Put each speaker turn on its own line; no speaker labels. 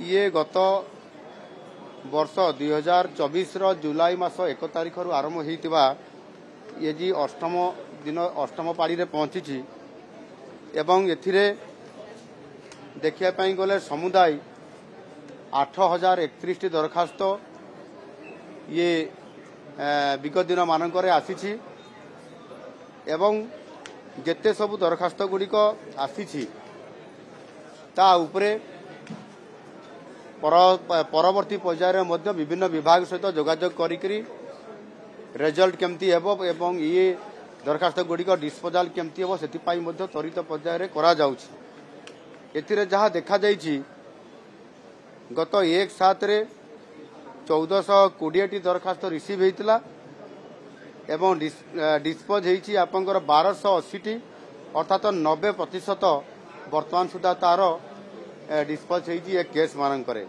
ये गत वर्ष 2024 जुलाई मास 1 तारिख आरंभ होता ये जी अष्टम दिन अष्टम पाड़ी रे पहुंची एवं एथिरे देखिया गले समुदाय 8031 दरखास्त ये विगत दिन मानक आसी एवं जेते सबु दरखास्त गुड़िक आसी ता उपरे परवर्ती पर्यायर मध्य विभिन्न विभाग सहित जोगाजोग करी रिजल्ट केमती हेबो एवं ये दरखास्त गुड़िक डिस्पोजाल केमती हेबो सेतिपाई मध्य त्वरित पर्यायर करा जाउछि। एथिरे जहा देखा जाइछि गत 1/7 रे 1420 दरखास्त रिसीव हेतिला एवं डिस्पोज हेछि आपनकर 1280 अर्थात 90% वर्तमान सुधा तार डिस्पोज हेछि ए केस मानन करे।